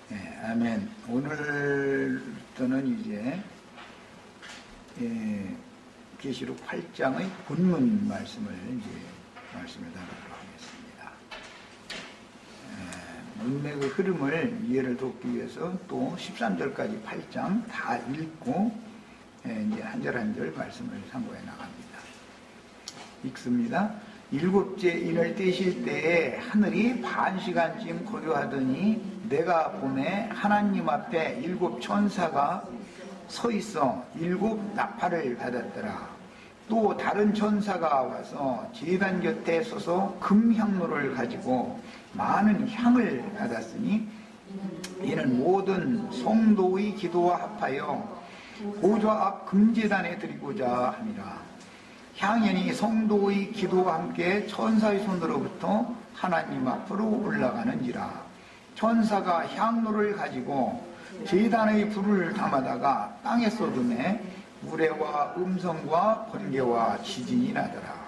네, 아멘. 오늘부터는 이제 계시록 8장의 본문 말씀을 이제 말씀을 나누도록 하겠습니다. 문맥의 흐름을 이해를 돕기 위해서 또 13절까지 8장 다 읽고 이제 한 절 한 절 말씀을 상고해 나갑니다. 읽습니다. 일곱째 인을 떼실 때에 하늘이 반 시간쯤 고요하더니 내가 보매 하나님 앞에 일곱 천사가 서 있어 일곱 나팔을 받았더라. 또 다른 천사가 와서 제단 곁에 서서 금향로를 가지고 많은 향을 받았으니 이는 모든 성도의 기도와 합하여 보좌 앞 금제단에 드리고자 함이라. 향연이 성도의 기도와 함께 천사의 손으로부터 하나님 앞으로 올라가는지라. 천사가 향로를 가지고 제단의 불을 담아다가 땅에 쏟음에 우레와 음성과 번개와 지진이 나더라.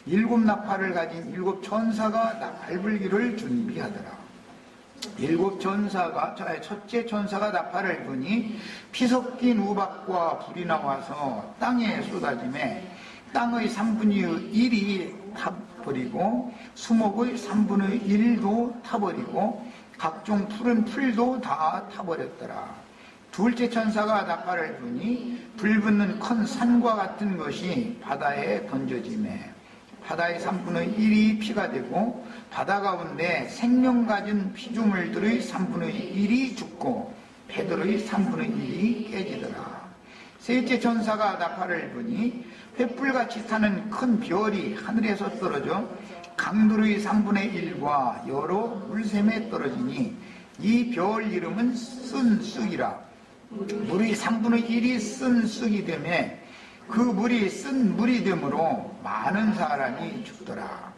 일곱 나팔을 가진 일곱 천사가 나팔 불기를 준비하더라. 일곱 천사가 첫째 천사가 나팔을 부니 피 섞인 우박과 불이 나와서 땅에 쏟아지매 땅의 3분의 1이 타버리고 수목의 3분의 1도 타버리고 각종 푸른 풀도 다 타버렸더라. 둘째 천사가 나팔을 부니 불붙는 큰 산과 같은 것이 바다에 던져지매 바다의 3분의 1이 피가 되고 바다 가운데 생명 가진 피조물들의 3분의 1이 죽고 배들의 3분의 1이 깨지더라. 셋째 천사가 나팔을 부니 횃불같이 타는 큰 별이 하늘에서 떨어져 강들의 3분의 1과 여러 물샘에 떨어지니 이 별 이름은 쓴 쑥이라. 물의 3분의 1이 쓴 쑥이 되매 그 물이 쓴 물이 되므로 많은 사람이 죽더라.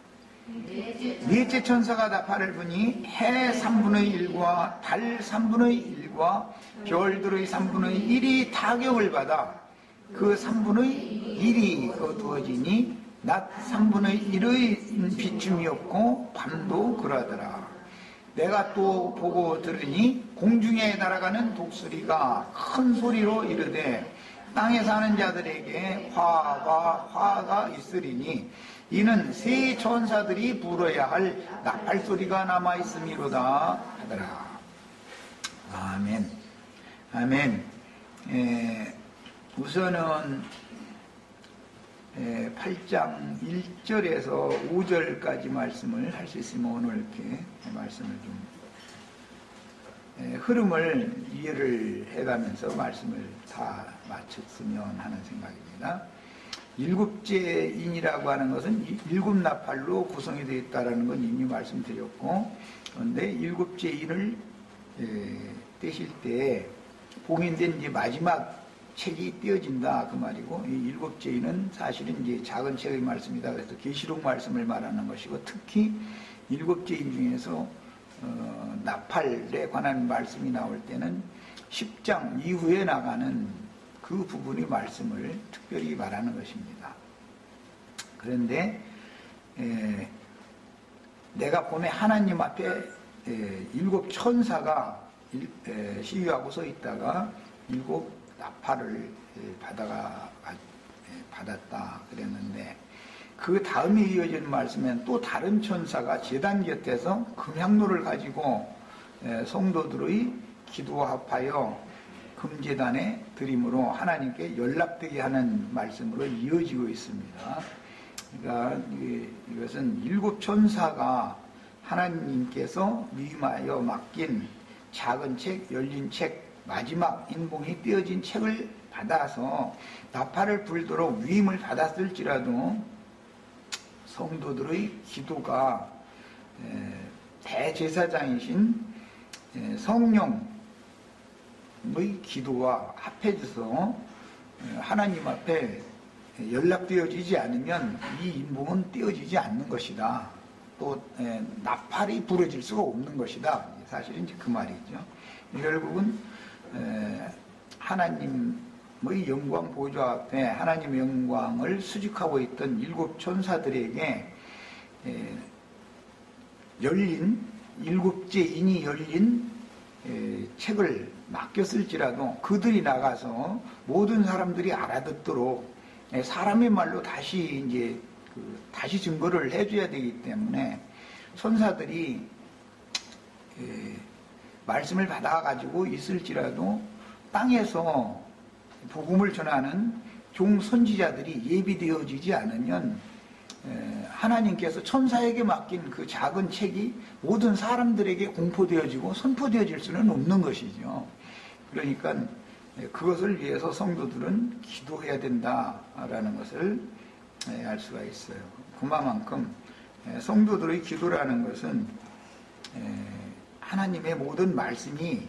넷째 천사가 나팔을 부니 해 3분의 1과 달 3분의 1과 별들의 3분의 1이 타격을 받아 그 3분의 1이 어두워지니 낮 3분의 1의 비춤이 없고 밤도 그러하더라. 내가 또 보고 들으니 공중에 날아가는 독수리가 큰 소리로 이르되 땅에 사는 자들에게 화가 있으리니 이는 세 천사들이 불어야 할 나팔 소리가 남아 있음이로다 하더라. 아멘. 아멘. 우선은 8장 1절에서 5절까지 말씀을 할 수 있으면 오늘 이렇게 말씀을 좀 흐름을 이해를 해가면서 말씀을 다 마쳤으면 하는 생각입니다. 일곱째 인이라고 하는 것은 일곱 나팔로 구성이 되어 있다는 건 이미 말씀드렸고, 그런데 일곱째 인을 떼실 때 봉인된 이제 마지막 책이 띄어진다 그 말이고, 이 일곱째 인은 사실은 이제 작은 책의 말씀이다. 그래서 계시록 말씀을 말하는 것이고, 특히 일곱째 인 중에서 나팔에 관한 말씀이 나올 때는 10장 이후에 나가는 그 부분의 말씀을 특별히 말하는 것입니다. 그런데 내가 보면 하나님 앞에 일곱 천사가 시위하고 서 있다가 일곱 나팔을 받았다 그랬는데, 그 다음에 이어지는 말씀엔 또 다른 천사가 제단 곁에서 금향로를 가지고 성도들의 기도와 합하여 금제단에 드림으로 하나님께 연락되게 하는 말씀으로 이어지고 있습니다. 그러니까 이것은 일곱 천사가 하나님께서 위임하여 맡긴 작은 책, 열린 책, 마지막 인봉이 띄어진 책을 받아서 나팔을 불도록 위임을 받았을지라도 성도들의 기도가 대제사장이신 성령의 기도와 합해져서 하나님 앞에 연락되어지지 않으면 이 인봉은 띄어지지 않는 것이다. 또 나팔이 부러질 수가 없는 것이다. 사실은 이제 그 말이죠. 결국은 하나님의 영광 보좌 앞에 하나님의 영광을 수직하고 있던 일곱 천사들에게 열린 일곱째 인이 열린 책을 맡겼을지라도 그들이 나가서 모든 사람들이 알아듣도록 사람의 말로 다시 이제 다시 증거를 해줘야 되기 때문에 선사들이 말씀을 받아가지고 있을지라도 땅에서 복음을 전하는 종 선지자들이 예비되어지지 않으면 하나님께서 천사에게 맡긴 그 작은 책이 모든 사람들에게 공포되어지고 선포되어질 수는 없는 것이죠. 그러니까 그것을 위해서 성도들은 기도해야 된다라는 것을 알 수가 있어요. 그만큼 성도들의 기도라는 것은 하나님의 모든 말씀이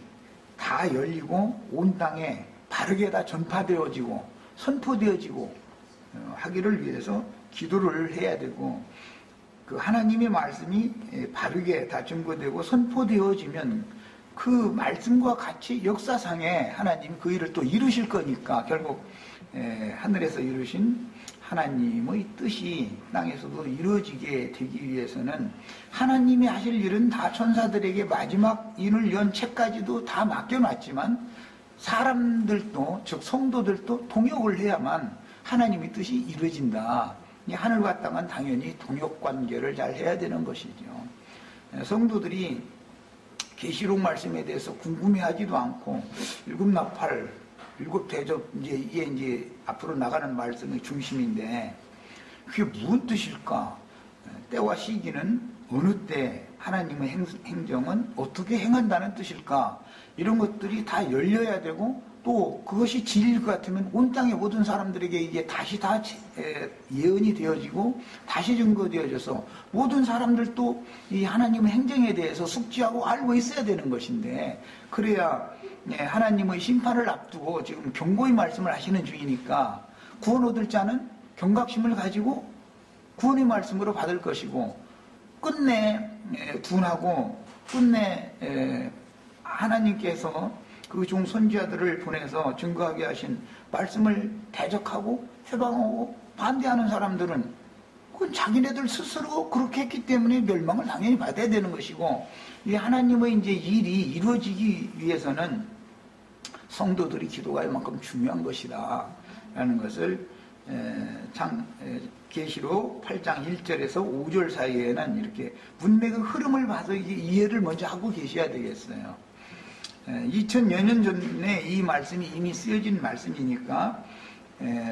다 열리고 온 땅에 바르게 다 전파되어지고 선포되어지고 하기를 위해서 기도를 해야 되고, 그 하나님의 말씀이 바르게 다 증거되고 선포되어지면 그 말씀과 같이 역사상에 하나님 그 일을 또 이루실 거니까 결국 하늘에서 이루신 하나님의 뜻이 땅에서도 이루어지게 되기 위해서는 하나님이 하실 일은 다 천사들에게 마지막 인을 연 책까지도 다 맡겨놨지만 사람들도, 즉 성도들도 동역을 해야만 하나님의 뜻이 이루어진다. 하늘과 땅은 당연히 동역관계를 잘 해야 되는 것이죠. 성도들이 계시록 말씀에 대해서 궁금해하지도 않고 일곱 나팔, 일곱 대접, 이게 이제 앞으로 나가는 말씀의 중심인데 그게 무슨 뜻일까? 때와 시기는 어느 때 하나님의 행정은 어떻게 행한다는 뜻일까? 이런 것들이 다 열려야 되고 또 그것이 진리일 것 같으면 온 땅의 모든 사람들에게 이게 다시 다 예언이 되어지고 다시 증거되어져서 모든 사람들도 이 하나님의 행정에 대해서 숙지하고 알고 있어야 되는 것인데, 그래야 하나님의 심판을 앞두고 지금 경고의 말씀을 하시는 중이니까 구원 얻을 자는 경각심을 가지고 구원의 말씀으로 받을 것이고, 끝내 둔하고 끝내 하나님께서 그 종 선지자들을 보내서 증거하게 하신 말씀을 대적하고 회방하고 반대하는 사람들은 그건 자기네들 스스로 그렇게 했기 때문에 멸망을 당연히 받아야 되는 것이고, 이 하나님의 이제 일이 이루어지기 위해서는 성도들이 기도가 이만큼 중요한 것이다 라는 것을 계시록 8장 1절에서 5절 사이에는 이렇게 문맥의 흐름을 봐서 이해를 먼저 하고 계셔야 되겠어요. 2000여 년 전에 이 말씀이 이미 쓰여진 말씀이니까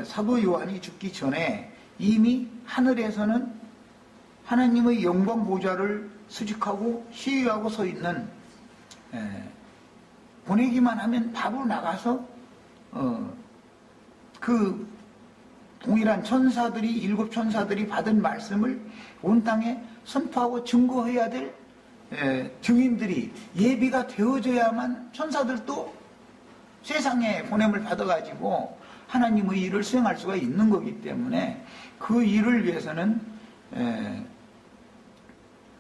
사도 요한이 죽기 전에 이미 하늘에서는 하나님의 영광 보좌를 수직하고 시위하고 서 있는, 보내기만 하면 바로 나가서 그 동일한 천사들이, 일곱 천사들이 받은 말씀을 온 땅에 선포하고 증거해야 될 증인들이 예비가 되어져야만 천사들도 세상에 보냄을 받아가지고 하나님의 일을 수행할 수가 있는 거기 때문에 그 일을 위해서는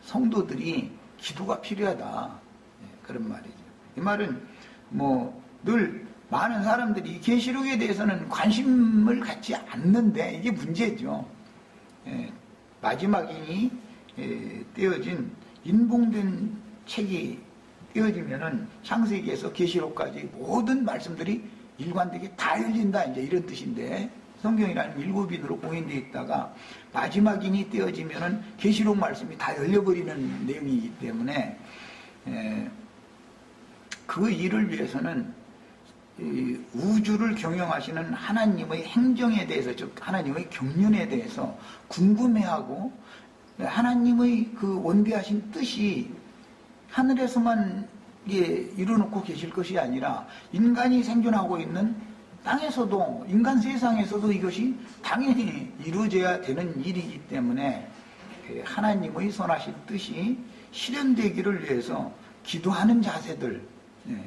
성도들이 기도가 필요하다, 그런 말이죠. 이 말은 늘 많은 사람들이 계시록에 대해서는 관심을 갖지 않는데 이게 문제죠. 마지막인이 떼어진 인봉된 책이 떼어지면은 창세기에서 계시록까지 모든 말씀들이 일관되게 다 열린다, 이제 이런 뜻인데, 성경이라는 일곱인으로 공인되어 있다가 마지막인이 떼어지면은 계시록 말씀이 다 열려버리는 내용이기 때문에 그 일을 위해서는 우주를 경영하시는 하나님의 행정에 대해서, 즉 하나님의 경륜에 대해서 궁금해하고 하나님의 그 원대하신 뜻이 하늘에서만 이루어놓고 계실 것이 아니라 인간이 생존하고 있는 땅에서도, 인간 세상에서도 이것이 당연히 이루어져야 되는 일이기 때문에 하나님의 선하신 뜻이 실현되기를 위해서 기도하는 자세들,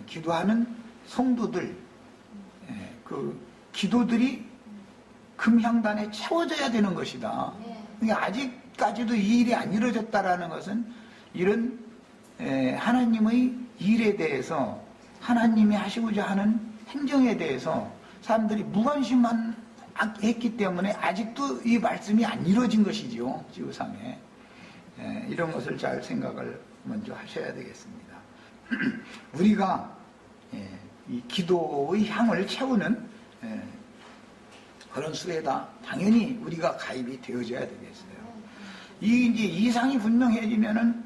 기도하는 성도들, 그 기도들이 금향단에 채워져야 되는 것이다. 아직까지도 이 일이 안 이루어졌다라는 것은 이런 하나님의 일에 대해서, 하나님이 하시고자 하는 행정에 대해서 사람들이 무관심만 했기 때문에 아직도 이 말씀이 안 이루어진 것이지요, 지구상에. 이런 것을 잘 생각을 먼저 하셔야 되겠습니다. 우리가 이 기도의 향을 채우는 그런 수에다 당연히 우리가 가입이 되어져야 되겠어요. 이 이제 이상이 분명해지면은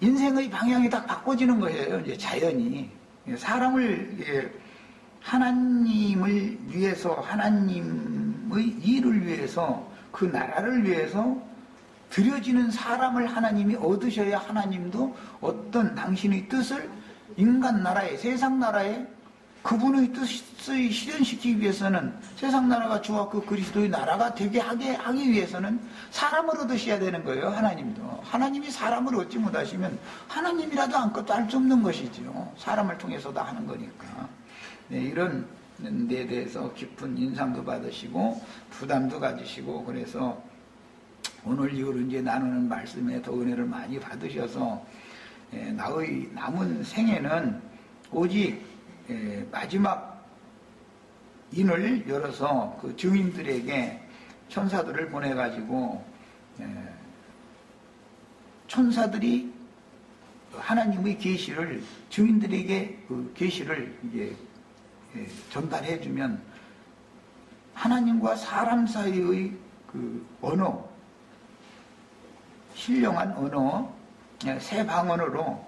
인생의 방향이 딱 바꿔지는 거예요. 이제 자연이 사람을 하나님을 위해서 하나님의 일을 위해서 그 나라를 위해서 드려지는 사람을 하나님이 얻으셔야 하나님도 어떤 당신의 뜻을 인간 나라에 세상 나라에 그분의 뜻을 실현시키기 위해서는 세상 나라가 주와 그 그리스도의 나라가 되게 하기 위해서는 사람을 얻으셔야 되는 거예요. 하나님도. 하나님이 사람을 얻지 못하시면 하나님이라도 아무것도 할 수 없는 것이죠. 사람을 통해서 다 하는 거니까. 네, 이런 데 대해서 깊은 인상도 받으시고 부담도 가지시고 그래서 오늘 이후로 이제 나누는 말씀에 더 은혜를 많이 받으셔서 나의 남은 생애는 오직 마지막 인을 열어서 그 증인들에게 천사들을 보내가지고 천사들이 하나님의 계시를 증인들에게 그 계시를 이제 전달해주면 하나님과 사람 사이의 그 언어, 신령한 언어, 새 방언으로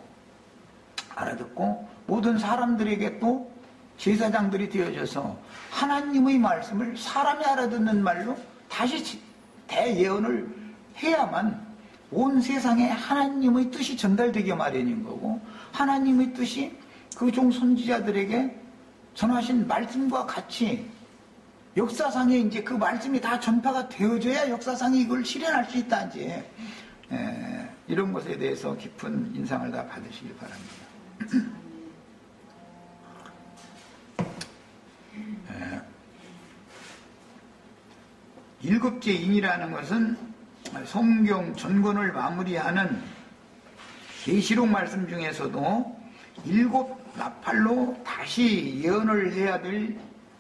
알아듣고 모든 사람들에게 또 제사장들이 되어져서 하나님의 말씀을 사람이 알아듣는 말로 다시 대예언을 해야만 온 세상에 하나님의 뜻이 전달되게 마련인 거고 하나님의 뜻이 그 종 선지자들에게 전하신 말씀과 같이 역사상에 이제 그 말씀이 다 전파가 되어져야 역사상에 이걸 실현할 수 있다 이제 이런 것에 대해서 깊은 인상을 다 받으시길 바랍니다. 일곱째 인이라는 것은 성경 전권을 마무리하는 계시록 말씀 중에서도 일곱 나팔로 다시 예언을 해야 될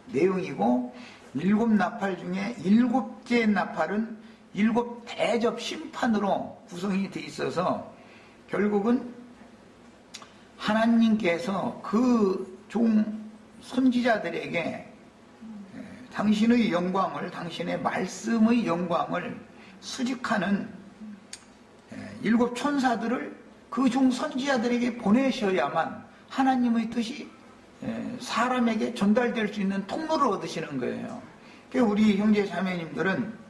내용이고 일곱 나팔 중에 일곱째 나팔은 일곱 대접 심판으로 구성이 돼 있어서 결국은 하나님께서 그 종 선지자들에게 당신의 영광을 당신의 말씀의 영광을 수직하는 일곱 천사들을 그 종 선지자들에게 보내셔야만 하나님의 뜻이 사람에게 전달될 수 있는 통로를 얻으시는 거예요. 그러니까 우리 형제 자매님들은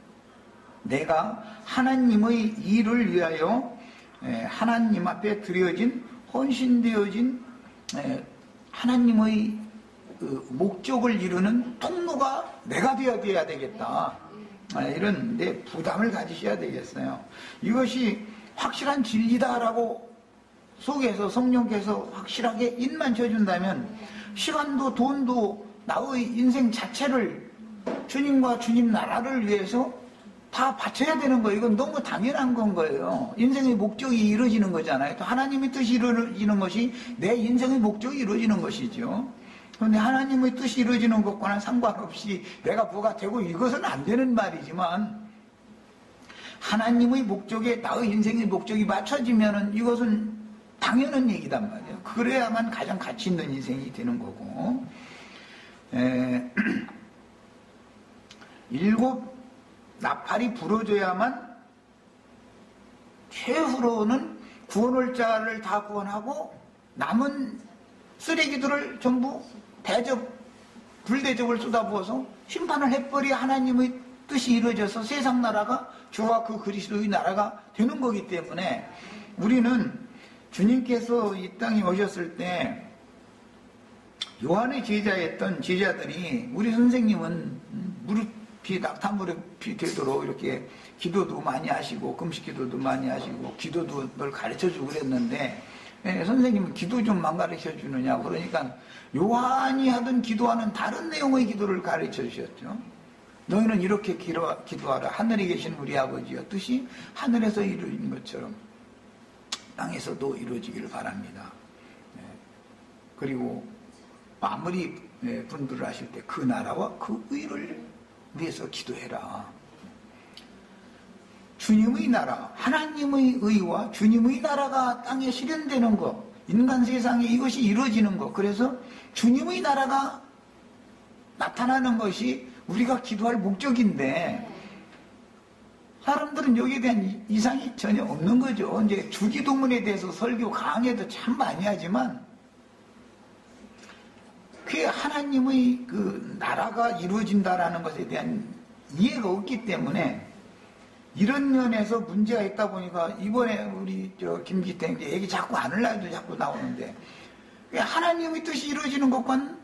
내가 하나님의 일을 위하여 하나님 앞에 드려진 헌신되어진 하나님의 그 목적을 이루는 통로가 내가 되어야 되겠다. 이런 데 부담을 가지셔야 되겠어요. 이것이 확실한 진리다라고 속에서 성령께서 확실하게 인만 쳐준다면 시간도 돈도 나의 인생 자체를 주님과 주님 나라를 위해서 다 바쳐야 되는 거예요. 이건 너무 당연한 건 거예요. 인생의 목적이 이루어지는 거잖아요. 또 하나님의 뜻이 이루어지는 것이 내 인생의 목적이 이루어지는 것이죠. 그런데 하나님의 뜻이 이루어지는 것과는 상관없이 내가 뭐가 되고 이것은 안 되는 말이지만 하나님의 목적에 나의 인생의 목적이 맞춰지면은 이것은 당연한 얘기단 말이에요. 그래야만 가장 가치 있는 인생이 되는 거고 일곱 나팔이 불어줘야만 최후로는 구원할 자를 다 구원하고 남은 쓰레기들을 전부 불대접을 쏟아부어서 심판을 해버려 하나님의 뜻이 이루어져서 세상 나라가 주와 그 그리스도의 나라가 되는 거기 때문에 우리는 주님께서 이 땅에 오셨을 때 요한의 제자였던 제자들이 우리 선생님은 무릎이 낙타 무릎이 되도록 이렇게 기도도 많이 하시고 금식 기도도 많이 하시고 기도도 널 가르쳐주고 그랬는데 선생님은 기도 좀 안 가르쳐주느냐 그러니까 요한이 하던 기도와는 다른 내용의 기도를 가르쳐 주셨죠. 너희는 이렇게 기도하라. 하늘에 계신 우리 아버지여 뜻이 하늘에서 이루어진 것처럼 땅에서도 이루어지기를 바랍니다. 그리고 마무리 분들을 하실 때 그 나라와 그 의를 위해서 기도해라. 주님의 나라, 하나님의 의와 주님의 나라가 땅에 실현되는 것 인간 세상에 이것이 이루어지는 것. 그래서 주님의 나라가 나타나는 것이 우리가 기도할 목적인데 사람들은 여기에 대한 이상이 전혀 없는 거죠. 이제 주기도문에 대해서 설교 강의도 참 많이 하지만 그게 하나님의 그 나라가 이루어진다라는 것에 대한 이해가 없기 때문에 이런 면에서 문제가 있다 보니까 이번에 우리 김기태 이제 얘기 자꾸 안 하려도 자꾸 나오는데 하나님의 뜻이 이루어지는 것과는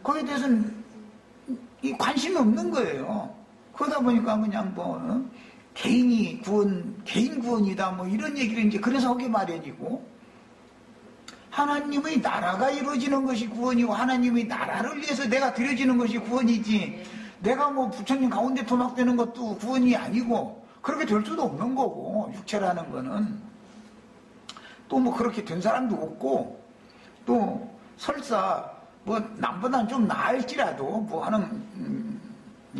거기에 대해서는 관심이 없는 거예요. 그러다 보니까 그냥 뭐 개인 구원이다 뭐 이런 얘기를 이제 그래서 하기 마련이고 하나님의 나라가 이루어지는 것이 구원이고 하나님의 나라를 위해서 내가 드려지는 것이 구원이지 내가 뭐 부처님 가운데 도막되는 것도 구원이 아니고 그렇게 될 수도 없는 거고 육체라는 거는 또 뭐 그렇게 된 사람도 없고 또 설사 뭐 남보다는 좀 나을지라도 뭐 하는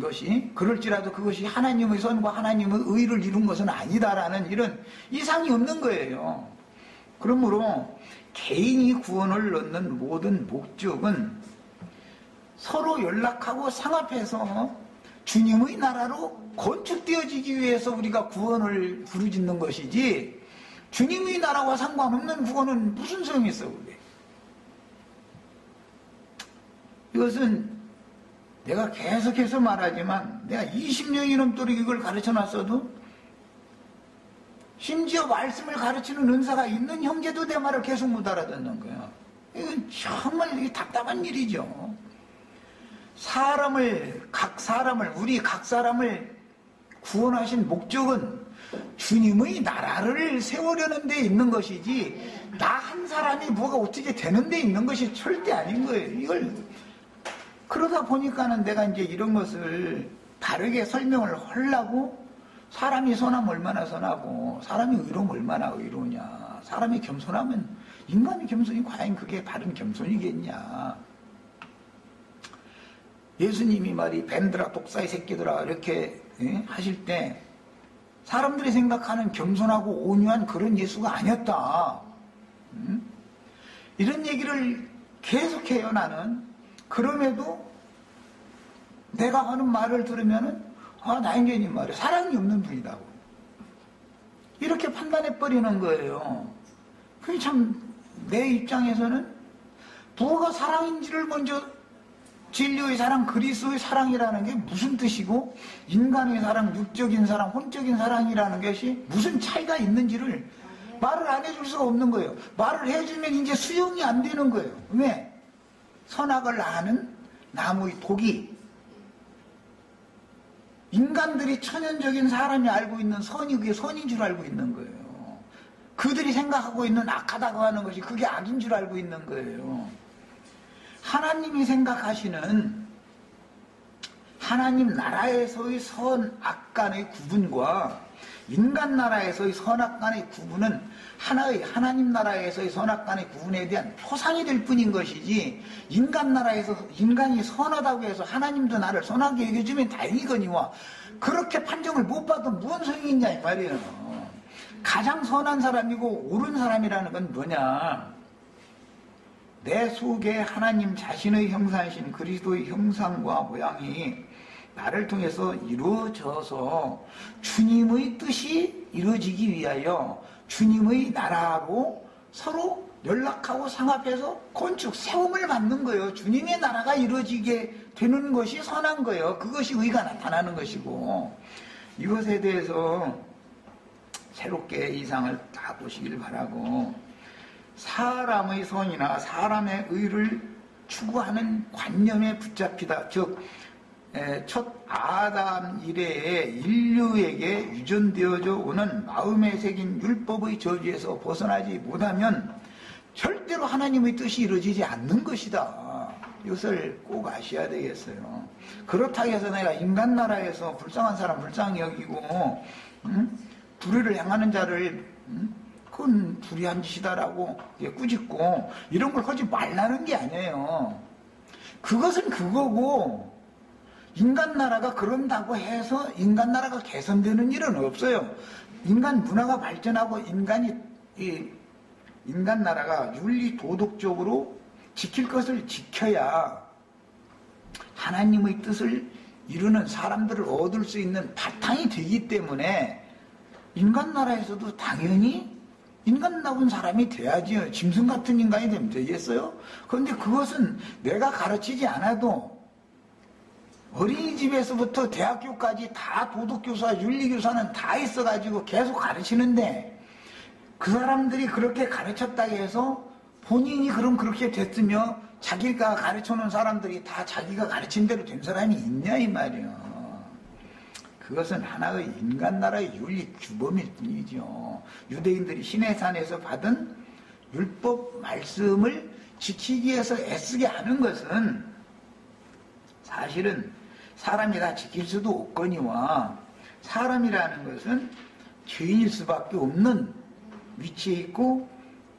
것이 그럴지라도 그것이 하나님의 선과 하나님의 의를 이룬 것은 아니다라는 이런 이상이 없는 거예요. 그러므로 개인이 구원을 얻는 모든 목적은 서로 연락하고 상합해서 주님의 나라로 건축되어지기 위해서 우리가 구원을 부르짖는 것이지 주님의 나라와 상관없는 구원은 무슨 소용이 있어 그게. 이것은 내가 계속해서 말하지만 내가 20년이 넘도록 이걸 가르쳐놨어도 심지어 말씀을 가르치는 은사가 있는 형제도 내 말을 계속 못 알아듣는 거야. 이건 정말 답답한 일이죠. 우리 각 사람을 구원하신 목적은 주님의 나라를 세우려는 데 있는 것이지 나 한 사람이 뭐가 어떻게 되는 데 있는 것이 절대 아닌 거예요. 이걸 그러다 보니까는 내가 이제 이런 것을 다르게 설명을 하려고 사람이 선하면 얼마나 선하고 사람이 의로우면 얼마나 의로우냐. 사람이 겸손하면 인간의 겸손이 과연 그게 바른 겸손이겠냐. 예수님이 말이 뱀들아 독사의 새끼들아 이렇게 하실 때 사람들이 생각하는 겸손하고 온유한 그런 예수가 아니었다. 이런 얘기를 계속해요 나는. 그럼에도 내가 하는 말을 들으면은 나인계님 말에 사랑이 없는 분이라고 이렇게 판단해버리는 거예요. 그게 참 내 입장에서는 뭐가 사랑인지를 먼저 진리의 사랑, 그리스도의 사랑이라는 게 무슨 뜻이고 인간의 사랑, 육적인 사랑, 혼적인 사랑이라는 것이 무슨 차이가 있는지를 말을 안 해줄 수가 없는 거예요. 말을 해주면 이제 수용이 안 되는 거예요. 왜? 선악을 아는 나무의 독이 인간들이 천연적인 사람이 알고 있는 선이 그게 선인 줄 알고 있는 거예요. 그들이 생각하고 있는 악하다고 하는 것이 그게 악인 줄 알고 있는 거예요. 하나님이 생각하시는 하나님 나라에서의 선, 악 간의 구분과 인간 나라에서의 선, 악 간의 구분은 하나의 하나님 나라에서의 선, 악 간의 구분에 대한 표상이 될 뿐인 것이지 인간 나라에서 인간이 선하다고 해서 하나님도 나를 선하게 여겨주면 다행이거니와 그렇게 판정을 못 받으면 무슨 소용이 있냐 이 말이에요. 가장 선한 사람이고 옳은 사람이라는 건 뭐냐. 내 속에 하나님 자신의 형상이신 그리스도의 형상과 모양이 나를 통해서 이루어져서 주님의 뜻이 이루어지기 위하여 주님의 나라로 서로 연락하고 상합해서 건축, 세움을 받는 거예요. 주님의 나라가 이루어지게 되는 것이 선한 거예요. 그것이 의가 나타나는 것이고 이것에 대해서 새롭게 이상을 다 보시길 바라고 사람의 선이나 사람의 의를 추구하는 관념에 붙잡히다. 즉, 첫 아담 이래에 인류에게 유전되어져 오는 마음에 새긴 율법의 저주에서 벗어나지 못하면 절대로 하나님의 뜻이 이루어지지 않는 것이다. 이것을 꼭 아셔야 되겠어요. 그렇다고 해서 내가 인간 나라에서 불쌍한 사람 불쌍히 여기고 불의를 행하는 자를 그건 불의한 짓이다라고 꾸짖고 이런 걸 하지 말라는 게 아니에요. 그것은 그거고 인간 나라가 그런다고 해서 인간 나라가 개선되는 일은 없어요. 인간 문화가 발전하고 인간이 인간 나라가 윤리 도덕적으로 지킬 것을 지켜야 하나님의 뜻을 이루는 사람들을 얻을 수 있는 바탕이 되기 때문에 인간 나라에서도 당연히 인간다운 사람이 돼야지요. 짐승 같은 인간이 되면 되겠어요? 그런데 그것은 내가 가르치지 않아도 어린이집에서부터 대학교까지 다 도덕교사, 윤리교사는 다 있어가지고 계속 가르치는데 그 사람들이 그렇게 가르쳤다고 해서 본인이 그럼 그렇게 됐으며 자기가 가르쳐놓은 사람들이 다 자기가 가르친 대로 된 사람이 있냐 이 말이에요. 그것은 하나의 인간 나라의 윤리 규범일 뿐이죠. 유대인들이 시내산에서 받은 율법 말씀을 지키기 위해서 애쓰게 하는 것은 사실은 사람이 다 지킬 수도 없거니와 사람이라는 것은 죄인일 수밖에 없는 위치에 있고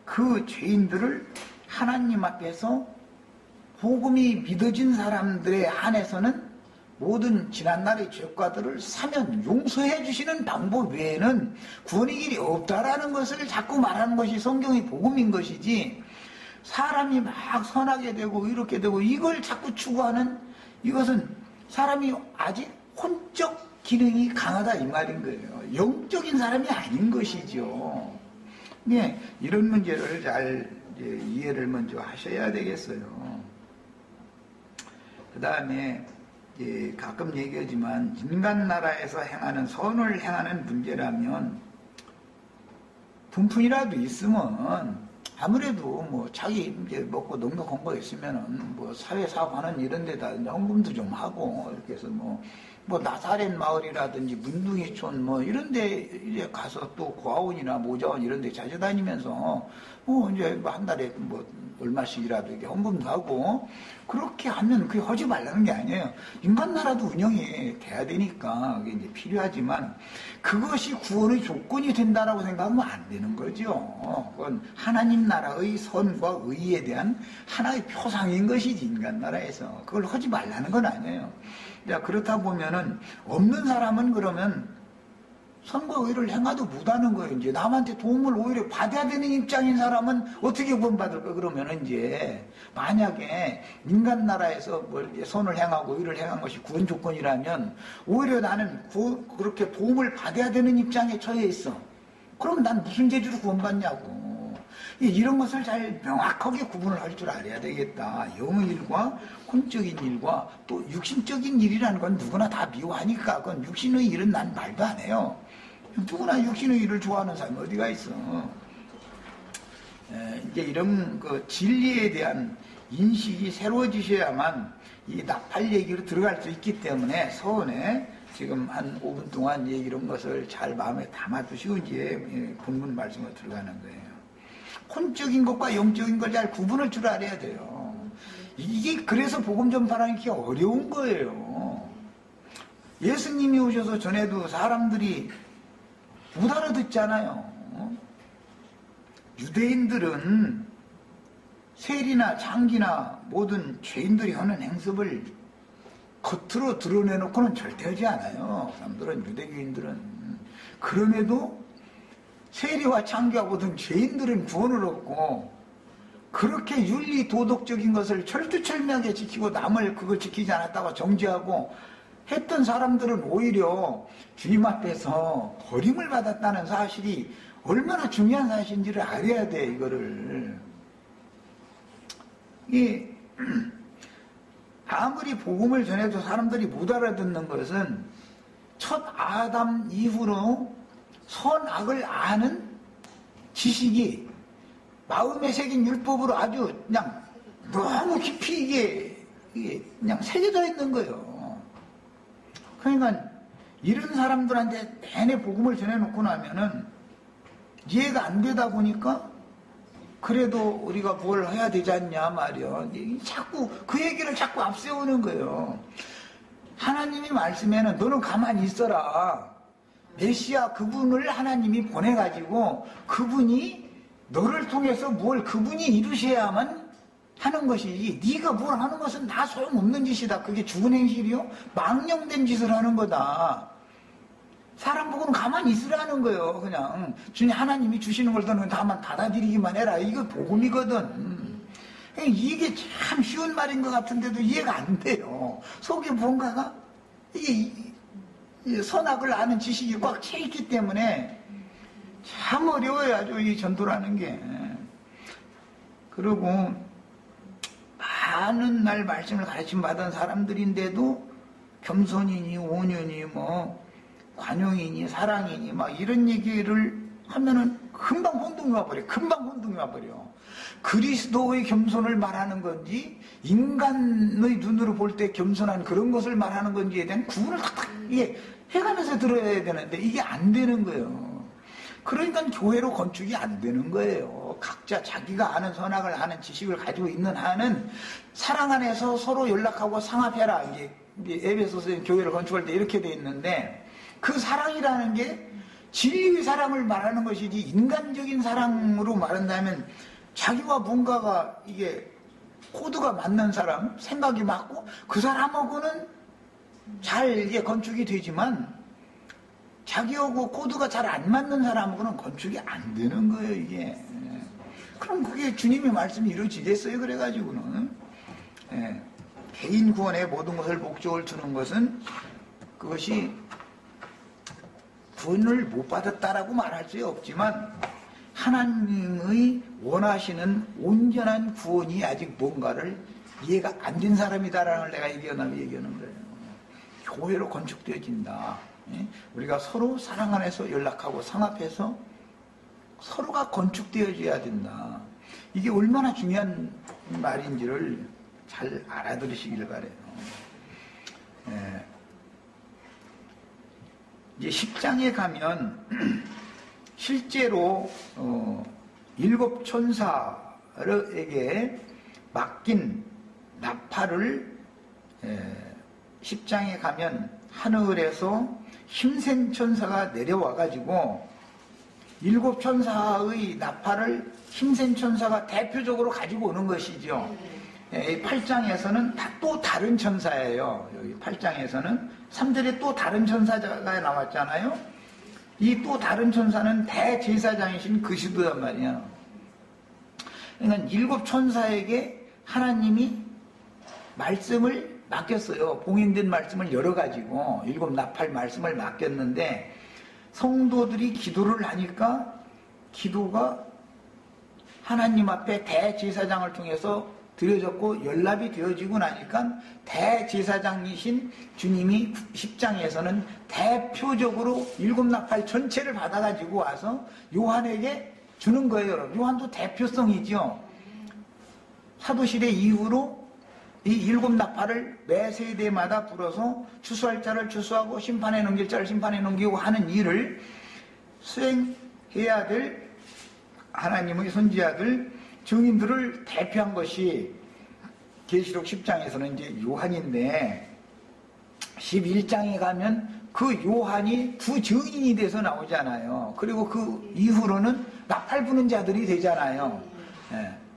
그 죄인들을 하나님 앞에서 복음이 믿어진 사람들에 한해서는 모든 지난날의 죄과들을 사면 용서해 주시는 방법 외에는 구원의 길이 없다라는 것을 자꾸 말하는 것이 성경의 복음인 것이지 사람이 막 선하게 되고 이렇게 되고 이걸 자꾸 추구하는 이것은 사람이 아직 혼적 기능이 강하다 이 말인 거예요. 영적인 사람이 아닌 것이죠. 네, 이런 문제를 잘 이해를 먼저 하셔야 되겠어요. 그 다음에 가끔 얘기하지만 인간 나라에서 행하는 선을 행하는 문제라면 분푼이라도 있으면 아무래도 뭐 자기 이제 먹고 넉넉한 거 있으면은 뭐 사회사업하는 이런 데다 헌금도 좀 하고 이렇게 해서 뭐 나사렛 마을이라든지 문둥이촌 뭐 이런 데 이제 가서 또 고아원이나 모자원 이런 데 찾아다니면서 이제 뭐 한 달에 뭐 얼마씩이라도 이렇게 헌금도 하고 그렇게 하면 그게 하지 말라는 게 아니에요. 인간 나라도 운영이 돼야 되니까 그게 이제 필요하지만 그것이 구원의 조건이 된다라고 생각하면 안 되는 거죠. 그건 하나님 나라의 선과 의에 대한 하나의 표상인 것이지 인간 나라에서 그걸 하지 말라는 건 아니에요. 자, 그렇다 보면은 없는 사람은 그러면 선과 의를 행하도 못하는 거예요. 이제 남한테 도움을 오히려 받아야 되는 입장인 사람은 어떻게 구원받을까? 그러면은 이제 만약에 인간 나라에서 뭘 선을 행하고 의를 행한 것이 구원 조건이라면 오히려 나는 그렇게 도움을 받아야 되는 입장에 처해 있어. 그럼 난 무슨 재주로 구원받냐고. 이런 것을 잘 명확하게 구분을 할 줄 알아야 되겠다. 영의 일과 혼적인 일과 또 육신적인 일이라는 건 누구나 다 미워하니까 그건 육신의 일은 난 말도 안 해요. 누구나 육신의 일을 좋아하는 사람이 어디가 있어. 이제 이런 그 진리에 대한 인식이 새로워지셔야만 이 나팔 얘기로 들어갈 수 있기 때문에 서원에 지금 한 5분 동안 이런 것을 잘 마음에 담아두시고 이제 본문 말씀으로 들어가는 거예요. 혼적인 것과 영적인 걸 잘 구분할 줄 알아야 돼요. 이게 그래서 복음 전파라는 게 어려운 거예요. 예수님이 오셔서 전에도 사람들이 못 알아듣잖아요. 유대인들은 세리나 장기나 모든 죄인들이 하는 행습을 겉으로 드러내놓고는 절대 하지 않아요. 사람들은 유대교인들은. 그럼에도 세리와 장기와 모든 죄인들은 구원을 얻고 그렇게 윤리 도덕적인 것을 철두철미하게 지키고 남을 그걸 지키지 않았다고 정죄하고 했던 사람들은 오히려 주님 앞에서 버림을 받았다는 사실이 얼마나 중요한 사실인지를 알아야 돼. 이거를 아무리 복음을 전해도 사람들이 못 알아듣는 것은 첫 아담 이후로 선악을 아는 지식이 마음에 새긴 율법으로 아주 그냥 너무 깊이 이게 그냥 새겨져 있는 거예요. 그러니까 이런 사람들한테 내내 복음을 전해놓고 나면은 이해가 안 되다 보니까 그래도 우리가 뭘 해야 되지 않냐 말이야. 자꾸 그 얘기를 자꾸 앞세우는 거예요. 하나님이 말씀에는 너는 가만히 있어라. 메시아 그분을 하나님이 보내가지고 그분이 너를 통해서 뭘 그분이 이루셔야만 하는 것이지 네가 뭘 하는 것은 다 소용없는 짓이다. 그게 죽은 행실이요? 망령된 짓을 하는 거다. 사람 보고는 가만히 있으라는 거예요. 그냥 주님 하나님이 주시는 걸 너는 다만 받아들이기만 해라. 이거 복음이거든. 이게 참 쉬운 말인 것 같은데도 이해가 안 돼요. 속에 뭔가가 이게 선악을 아는 지식이 꽉 차 있기 때문에 참 어려워요. 아주 이 전도라는 게. 그리고 많은 날 말씀을 가르침 받은 사람들인데도 겸손이니 온유니 뭐 관용이니 사랑이니 막 이런 얘기를 하면은 금방 혼동이 와버려. 금방 혼동이 와버려. 그리스도의 겸손을 말하는 건지 인간의 눈으로 볼 때 겸손한 그런 것을 말하는 건지에 대한 구분을 탁탁 해가면서 들어야 되는데 이게 안 되는 거예요. 그러니까 교회로 건축이 안 되는 거예요. 각자 자기가 아는 선악을 아는 지식을 가지고 있는 한은 사랑 안에서 서로 연락하고 상합해라. 이제 에베소서 교회를 건축할 때 이렇게 돼 있는데 그 사랑이라는 게 진리의 사랑을 말하는 것이지 인간적인 사랑으로 말한다면 자기와 뭔가가 이게 코드가 맞는 사람, 생각이 맞고 그 사람하고는 잘 이게 건축이 되지만 자기하고 코드가 잘 안 맞는 사람하고는 건축이 안 되는 거예요, 이게. 그럼 그게 주님의 말씀이 이루어지겠어요, 그래가지고는. 개인 구원에 모든 것을 목적을 두는 것은 그것이 구원을 못 받았다라고 말할 수 없지만 하나님의 원하시는 온전한 구원이 아직 뭔가를 이해가 안 된 사람이다라는 걸 내가 얘기하는 거예요. 교회로 건축되어진다. 우리가 서로 사랑 안에서 연락하고 상합해서 서로가 건축되어져야 된다. 이게 얼마나 중요한 말인지를 잘 알아들으시길 바라요. 이제 10장에 가면 실제로 7 천사에게 맡긴 나팔을 10장에 가면 하늘에서 힘센 천사가 내려와가지고 7 천사의 나팔을 힘센 천사가 대표적으로 가지고 오는 것이죠. 8장에서는 또 다른 천사예요. 여기 8장에서는 3절에 또 다른 천사가 나왔잖아요. 이 또 다른 천사는 대제사장이신 그리스도란 말이야. 그러니까 7 천사에게 하나님이 말씀을 맡겼어요. 봉인된 말씀을 열어가지고 7 나팔 말씀을 맡겼는데 성도들이 기도를 하니까 기도가 하나님 앞에 대제사장을 통해서 드려졌고 연락이 되어지고 나니까 대제사장이신 주님이 10장에서는 대표적으로 7 나팔 전체를 받아가지고 와서 요한에게 주는 거예요. 요한도 대표성이죠. 사도시대 이후로 이 7 나팔을 매 세대마다 불어서 추수할 자를 추수하고 심판에 넘길 자를 심판에 넘기고 하는 일을 수행해야 될 하나님의 선지자들 증인들을 대표한 것이 계시록 10장에서는 이제 요한인데 11장에 가면 그 요한이 두 증인이 돼서 나오잖아요. 그리고 그 이후로는 나팔 부는 자들이 되잖아요.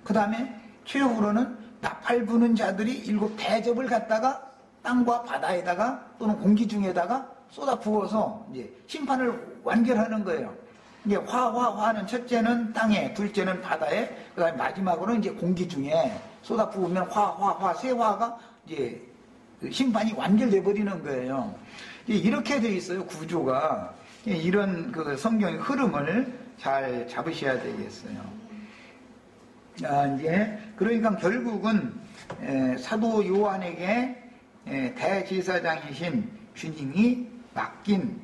그 다음에 최후로는 나팔 부는 자들이 7 대접을 갖다가 땅과 바다에다가 또는 공기 중에다가 쏟아 부어서 이제 심판을 완결하는 거예요. 이제 화는 첫째는 땅에, 둘째는 바다에, 그 다음에 마지막으로는 이제 공기 중에 쏟아 부으면 세 화가 이제 심판이 완결돼 버리는 거예요. 이렇게 돼 있어요, 구조가. 이런 그 성경의 흐름을 잘 잡으셔야 되겠어요. 이제 그러니까 결국은 사도 요한에게 대제사장이신 주님이 맡긴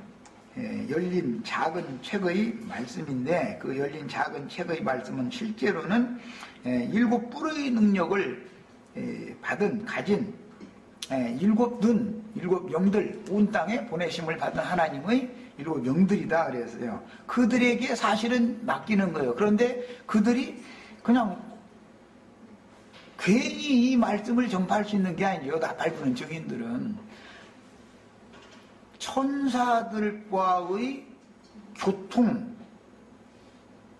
열린 작은 책의 말씀인데 그 열린 작은 책의 말씀은 실제로는 7 뿔의 능력을 가진 7 눈, 7 영들 온 땅에 보내심을 받은 하나님의 7 영들이다 그랬어요. 그들에게 사실은 맡기는 거예요. 그런데 그들이 그냥 괜히 이 말씀을 전파할 수 있는 게 아니에요. 나팔 부는 증인들은 천사들과의 교통,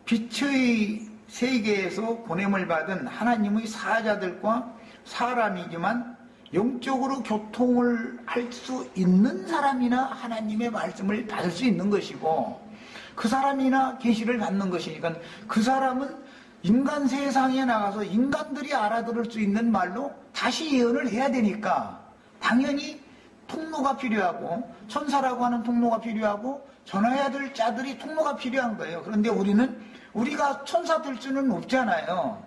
빛의 세계에서 보냄을 받은 하나님의 사자들과 사람이지만 영적으로 교통을 할 수 있는 사람이나 하나님의 말씀을 받을 수 있는 것이고, 그 사람이나 계시를 받는 것이니까 그 사람은 인간 세상에 나가서 인간들이 알아들을 수 있는 말로 다시 예언을 해야 되니까 당연히 통로가 필요하고, 천사라고 하는 통로가 필요하고, 전해야 될 자들이 통로가 필요한 거예요. 그런데 우리가 천사 될 수는 없잖아요.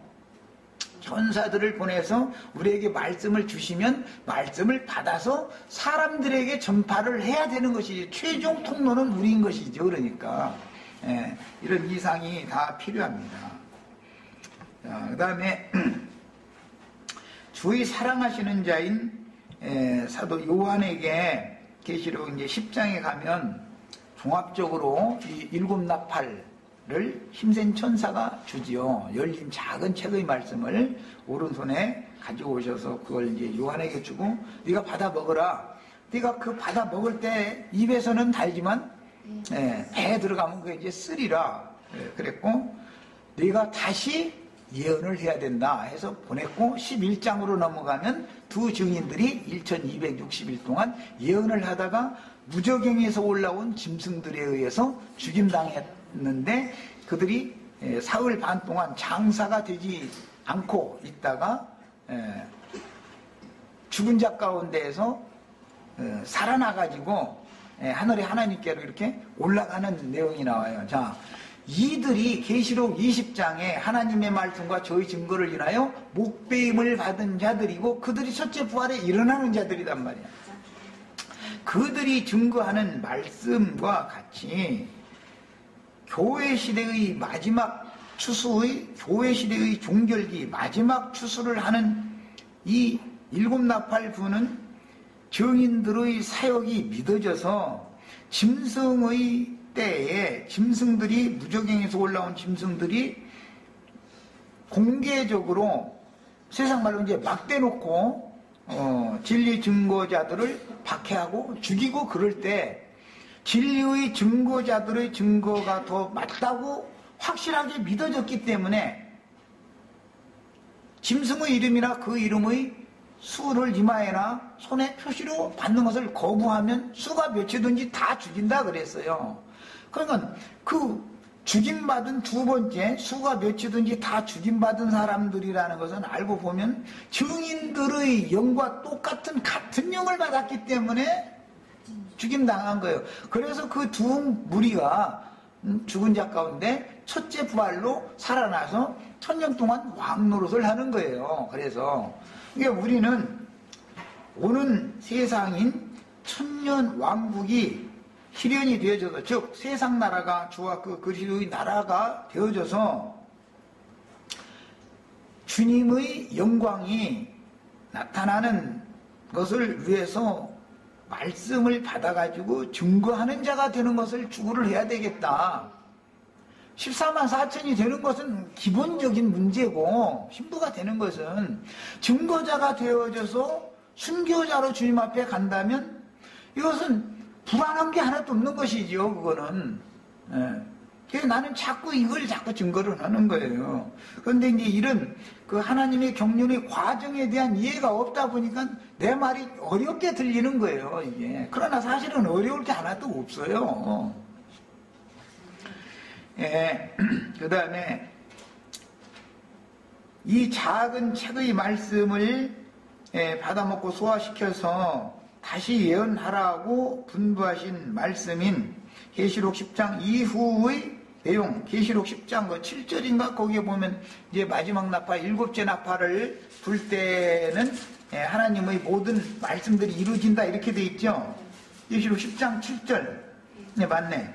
천사들을 보내서 우리에게 말씀을 주시면 말씀을 받아서 사람들에게 전파를 해야 되는 것이지, 최종 통로는 우리인 것이죠. 그러니까 이런 이상이 다 필요합니다. 그 다음에 주의 사랑하시는 자인 사도 요한에게 계시록 이제 10장에 가면 종합적으로 이 일곱 나팔을 힘센 천사가 주지요. 열린 작은 책의 말씀을 오른손에 가지고 오셔서 그걸 이제 요한에게 주고, 네가 받아 먹어라. 네가 그 받아 먹을 때 입에서는 달지만 배에 들어가면 그게 이제 쓰리라. 그랬고, 네가 다시 예언을 해야 된다 해서 보냈고, 11장으로 넘어가면 두 증인들이 1260일 동안 예언을 하다가 무저갱에서 올라온 짐승들에 의해서 죽임당했는데, 그들이 사흘 반 동안 장사가 되지 않고 있다가 죽은 자 가운데에서 살아나가지고 하늘의 하나님께로 이렇게 올라가는 내용이 나와요. 자, 이들이 계시록 20장에 하나님의 말씀과 저의 증거를 인하여 목배임을 받은 자들이고, 그들이 첫째 부활에 일어나는 자들이란 말이야. 그들이 증거하는 말씀과 같이 교회 시대의 마지막 추수의, 교회 시대의 종결기 마지막 추수를 하는 이 일곱 나팔 부는 증인들의 사역이 믿어져서 짐승의 때에 짐승들이, 무저갱에서 올라온 짐승들이 공개적으로, 세상 말로 이제 막 대놓고 진리 증거자들을 박해하고 죽이고, 그럴 때 진리의 증거자들의 증거가 더 맞다고 확실하게 믿어졌기 때문에 짐승의 이름이나 그 이름의 수를 이마에나 손에 표시로 받는 것을 거부하면 수가 몇이든지 다 죽인다 그랬어요. 그러니까 그 죽임받은 두 번째, 수가 몇이든지 다 죽임받은 사람들이라는 것은 알고 보면 증인들의 영과 같은 영을 받았기 때문에 죽임당한 거예요. 그래서 그 두 무리가 죽은 자 가운데 첫째 부활로 살아나서 1000년 동안 왕 노릇을 하는 거예요. 그래서 우리는 오는 세상인 천년 왕국이 실현이 되어져서, 즉 세상 나라가 주와 그 그리스도의 나라가 되어져서 주님의 영광이 나타나는 것을 위해서 말씀을 받아가지고 증거하는 자가 되는 것을 추구를 해야 되겠다. 14만 4천이 되는 것은 기본적인 문제고, 신부가 되는 것은 증거자가 되어져서 순교자로 주님 앞에 간다면 이것은 불안한 게 하나도 없는 것이죠. 그거는. 그래서 나는 이걸 자꾸 증거를 하는 거예요. 그런데 이제 이런 그 하나님의 경륜의 과정에 대한 이해가 없다 보니까 내 말이 어렵게 들리는 거예요, 이게. 그러나 사실은 어려울 게 하나도 없어요. 그 다음에 이 작은 책의 말씀을 받아먹고 소화시켜서 다시 예언하라고 분부하신 말씀인 계시록 10장 이후의 내용, 계시록 10장 7절인가 거기에 보면 이제 마지막 나팔, 일곱째 나팔을 불 때는 하나님의 모든 말씀들이 이루어진다 이렇게 돼 있죠. 계시록 10장 7절. 네, 맞네.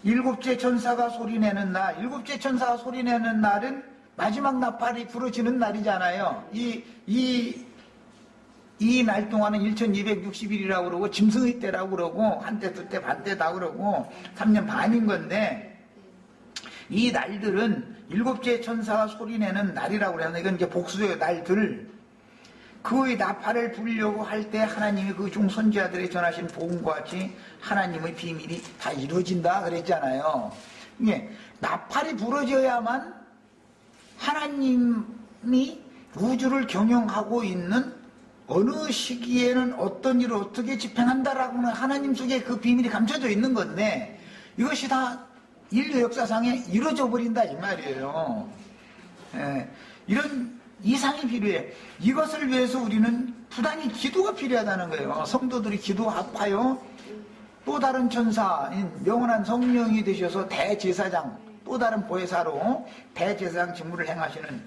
일곱째 천사가 소리내는 날, 일곱째 천사가 소리내는 날은 마지막 나팔이 부러지는 날이잖아요. 이 날 동안은 1260일이라고 그러고 짐승의 때라고 그러고 한때 두때 반때다 그러고 3년 반인 건데, 이 날들은 일곱째 천사가 소리내는 날이라고 그러는데, 이건 이제 복수의 날들, 그의 나팔을 불려고 할 때 하나님이 그 종 선지자들의 전하신 복음과 같이 하나님의 비밀이 다 이루어진다 그랬잖아요. 이게 나팔이 부러져야만 하나님이 우주를 경영하고 있는 어느 시기에는 어떤 일을 어떻게 집행한다라고는 하나님 속에 그 비밀이 감춰져 있는 건데 이것이 다 인류 역사상에 이루어져 버린다 이 말이에요. 예, 이런 이상이 필요해. 이것을 위해서 우리는 부단히 기도가 필요하다는 거예요. 성도들이 기도하여 또 다른 천사인 영원한 성령이 되셔서 대제사장, 또 다른 보혜사로 대제사장 직무를 행하시는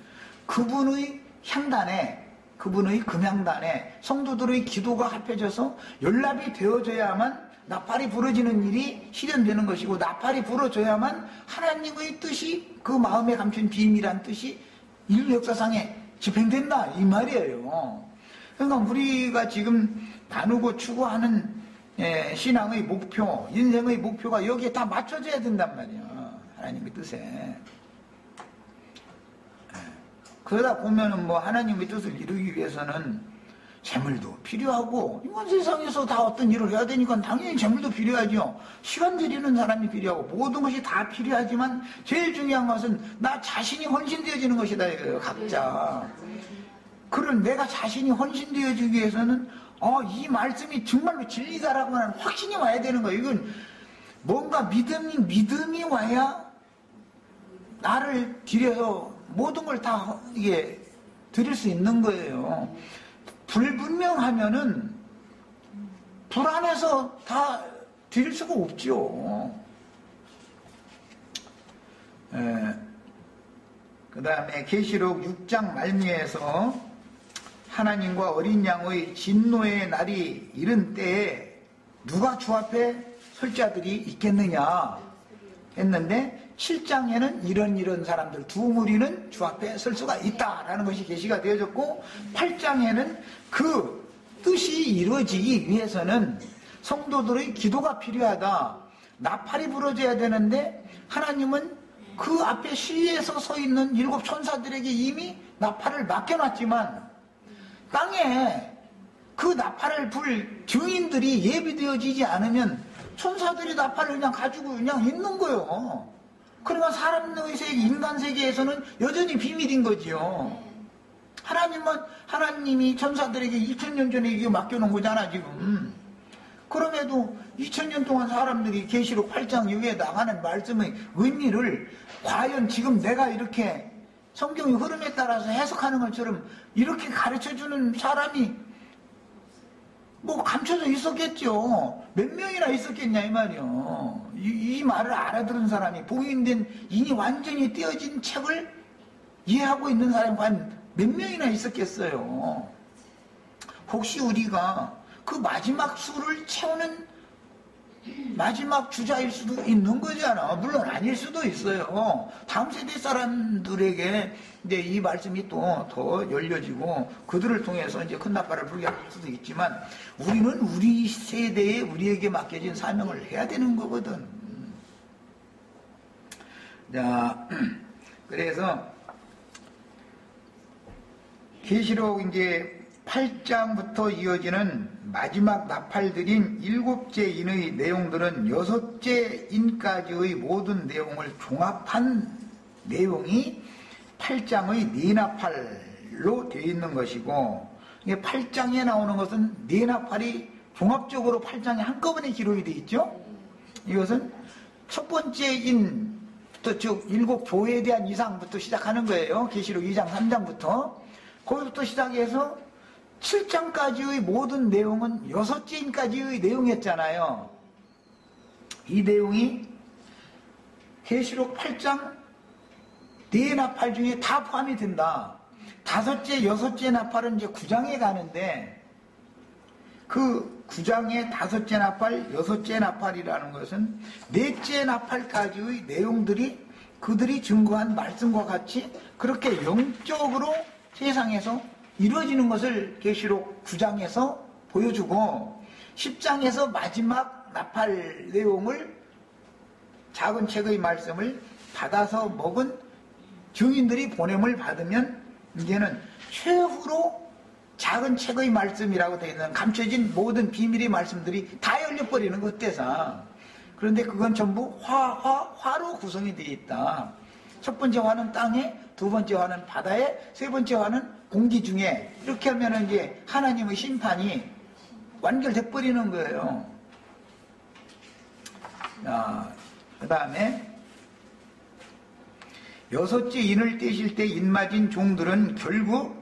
그분의 향단에, 그분의 금향단에 성도들의 기도가 합해져서 연락이 되어져야만 나팔이 부러지는 일이 실현되는 것이고, 나팔이 부러져야만 하나님의 뜻이, 그 마음에 감춘 비밀한 뜻이 인류 역사상에 집행된다 이 말이에요. 그러니까 우리가 지금 나누고 추구하는 신앙의 목표, 인생의 목표가 여기에 다 맞춰져야 된단 말이에요. 하나님의 뜻에. 그러다 보면은 뭐 하나님의 뜻을 이루기 위해서는 재물도 필요하고, 이건 세상에서 다 어떤 일을 해야 되니까 당연히 재물도 필요하죠. 시간 들이는 사람이 필요하고 모든 것이 다 필요하지만 제일 중요한 것은 나 자신이 헌신되어지는 것이다 이거예요. 각자. 그런 내가 자신이 헌신되어지기 위해서는 이 말씀이 정말로 진리다라고 하는 확신이 와야 되는 거예요. 이건 뭔가 믿음이 와야 나를 들여서 모든 걸 다 이게 드릴 수 있는 거예요. 불분명하면은 불안해서 다 드릴 수가 없죠. 그 다음에 계시록 6장 말미에서 하나님과 어린 양의 진노의 날이 이른 때에 누가 주 앞에 설 자들이 있겠느냐 했는데, 7장에는 이런 사람들 두 무리는 주 앞에 설 수가 있다라는 것이 계시가 되어졌고, 8장에는 그 뜻이 이루어지기 위해서는 성도들의 기도가 필요하다. 나팔이 부러져야 되는데 하나님은 그 앞에 시위에서 서 있는 7 천사들에게 이미 나팔을 맡겨놨지만 땅에 그 나팔을 불 증인들이 예비되어지지 않으면 천사들이 나팔을 그냥 가지고 그냥 있는 거예요. 그러니까 사람의 세계, 인간 세계에서는 여전히 비밀인 거지요. 하나님이 천사들에게 2000년 전에 이게 맡겨놓은 거잖아 지금. 그럼에도 2000년 동안 사람들이 계시록 8장 6에 나가는 말씀의 의미를 과연 지금 내가 이렇게 성경의 흐름에 따라서 해석하는 것처럼 이렇게 가르쳐주는 사람이 뭐 감춰져 있었겠죠. 몇 명이나 있었겠냐 이 말이요. 이 말을 알아들은 사람이, 봉인된 인이 완전히 떼어진 책을 이해하고 있는 사람이 과연 몇 명이나 있었겠어요. 혹시 우리가 그 마지막 수를 채우는 마지막 주자일 수도 있는 거잖아. 물론 아닐 수도 있어요. 다음 세대 사람들에게 이제 이 말씀이 또 더 열려지고 그들을 통해서 이제 큰 나팔을 불게 할 수도 있지만, 우리는 우리 세대에 우리에게 맡겨진 사명을 해야 되는 거거든. 자, 그래서 계시록 이제 8장부터 이어지는 마지막 나팔들인 7째 인의 내용들은 6째 인까지의 모든 내용을 종합한 내용이 8장의 네나팔로 되어 있는 것이고, 8장에 나오는 것은 네나팔이 종합적으로 8장에 한꺼번에 기록이 되어 있죠. 이것은 첫 번째 인부터, 즉 7 교회에 대한 이상부터 시작하는 거예요. 계시록 2장 3장부터 거기부터 시작해서 7장까지의 모든 내용은 6째 인까지의 내용이었잖아요. 이 내용이 계시록 8장 네 나팔 중에 다 포함이 된다. 5째, 6째 나팔은 이제 9장에 가는데, 그 9장의 5째 나팔, 6째 나팔이라는 것은 4째 나팔까지의 내용들이 그들이 증거한 말씀과 같이 그렇게 영적으로 세상에서 이루어지는 것을 계시록 9장에서 보여주고, 10장에서 마지막 나팔 내용을, 작은 책의 말씀을 받아서 먹은 증인들이 보냄을 받으면 이제는 최후로 작은 책의 말씀이라고 되어 있는 감춰진 모든 비밀의 말씀들이 다 열려버리는 것 같아서. 그런데 그건 전부 화로 구성이 되어 있다. 첫 번째 화는 땅에, 두 번째 화는 바다에, 세 번째 화는 공기 중에 이렇게 하면 이제 하나님의 심판이 완결돼 버리는 거예요. 그 다음에 여섯째 인을 떼실 때 인맞은 종들은 결국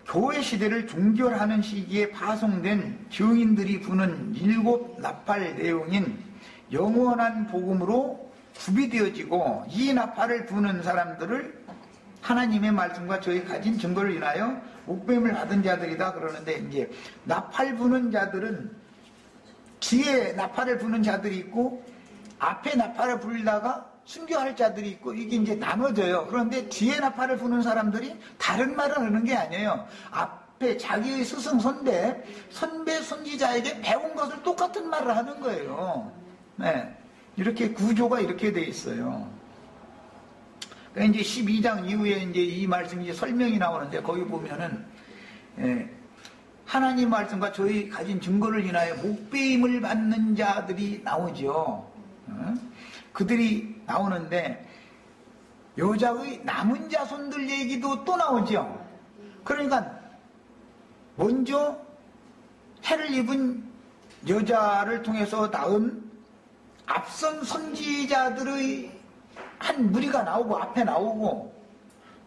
교회 시대를 종결하는 시기에 파송된 증인들이 부는 7 나팔 내용인 영원한 복음으로 구비되어지고, 이 나팔을 부는 사람들을 하나님의 말씀과 저희 가진 증거를 인하여 목배임을 받은 자들이다 그러는데, 이제 나팔 부는 자들은 뒤에 나팔을 부는 자들이 있고 앞에 나팔을 불다가 순교할 자들이 있고, 이게 이제 나눠져요. 그런데 뒤에 나팔을 부는 사람들이 다른 말을 하는 게 아니에요. 앞에 자기의 스승 선배 선지자에게 배운 것을 똑같은 말을 하는 거예요. 네. 이렇게 구조가 이렇게 돼 있어요. 그러니까 이제 12장 이후에 이제 이 말씀이 이제 설명이 나오는데, 거기 보면은, 하나님 말씀과 저희 가진 증거를 인하여 목배임을 받는 자들이 나오죠. 그들이 나오는데, 여자의 남은 자손들 얘기도 또 나오죠. 그러니까 먼저 해를 입은 여자를 통해서 낳은 앞선 선지자들의 한 무리가 나오고 앞에 나오고,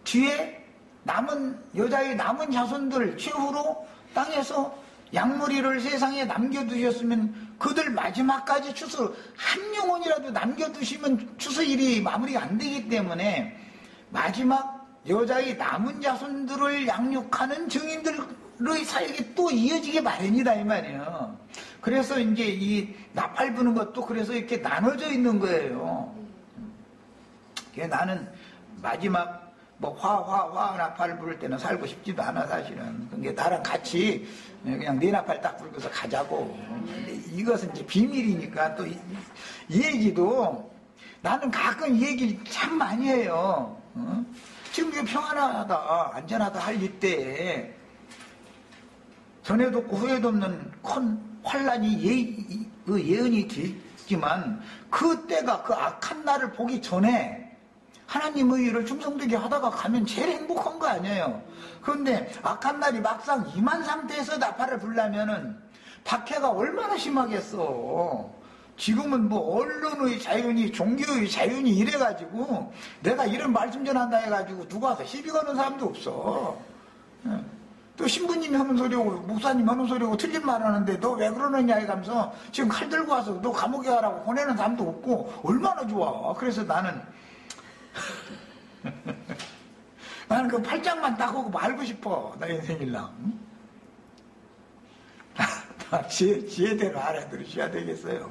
뒤에 남은 여자의 남은 자손들 최후로 땅에서 양무리를 세상에 남겨두셨으면 그들 마지막까지 추수 한 영혼이라도 남겨두시면 추수일이 마무리가 안 되기 때문에 마지막 여자의 남은 자손들을 양육하는 증인들의 사역이 또 이어지게 마련이다 이 말이에요. 그래서 이제 이 나팔 부는 것도 그래서 이렇게 나눠져 있는 거예요. 나는 마지막 화 나팔을 부를 때는 살고 싶지도 않아 사실은. 그러니까 나랑 같이 그냥 네 나팔 딱 불고서 가자고. 근데 이것은 이제 비밀이니까 또 이 얘기도 나는 가끔 이 얘기를 참 많이 해요. 지금 이게 평안하다 안전하다 할 이때에 전에도 없고 후에도 없는 큰 환란이 예언이 됐지만, 그 때가 그 악한 날을 보기 전에 하나님의 일을 충성되게 하다가 가면 제일 행복한 거 아니에요. 그런데 악한 날이 막상 임한 상태에서 나팔을 불려면은 박해가 얼마나 심하겠어. 지금은 뭐 언론의 자유니 종교의 자유니 이래가지고 내가 이런 말씀 전한다 해가지고 누가 와서 시비 거는 사람도 없어. 또 신부님이 하는 소리고 목사님 하는 소리고 틀린 말 하는데 너 왜 그러느냐 해가면서 지금 칼 들고 와서 너 감옥에 가라고 보내는 사람도 없고 얼마나 좋아. 그래서 나는 그 팔짱만 딱 하고 말고 싶어. 나 인생일랑. 지혜대로 알아들으셔야 되겠어요.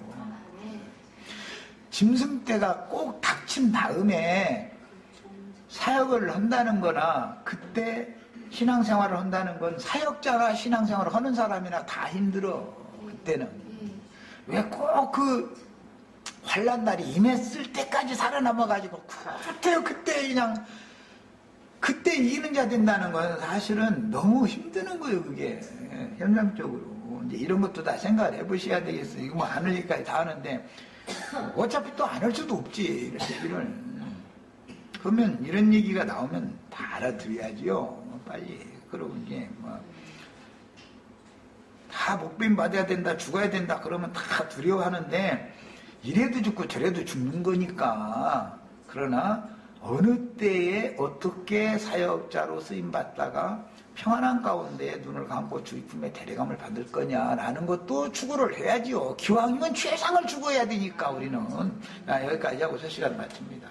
짐승때가 꼭 닥친 다음에 사역을 한다는 거나 그때 신앙생활을 한다는 건 사역자가 신앙생활을 하는 사람이나 다 힘들어. 그때는 왜 꼭 그 환난 날이 임했을 때까지 살아남아가지고 그때 그냥 그때 이기는 자 된다는 건 사실은 너무 힘드는 거예요. 그게 현상적으로 이제 이런 것도 다 생각을 해보셔야 되겠어요. 이거 뭐 안 할 얘기까지 다 하는데 어차피 또 안 할 수도 없지 이런 얘기를. 그러면 이런 얘기가 나오면 다 알아들어야지요. 빨리. 그러고 이제 뭐 다 목배임 받아야 된다, 죽어야 된다 그러면 다 두려워하는데 이래도 죽고 저래도 죽는 거니까. 그러나 어느 때에 어떻게 사역자로 쓰임받다가 평안한 가운데 눈을 감고 주의 품에 데려감을 받을 거냐라는 것도 추구를 해야지요. 기왕이면 최상을 추구해야 되니까 우리는. 여기까지 하고 첫 시간 마칩니다.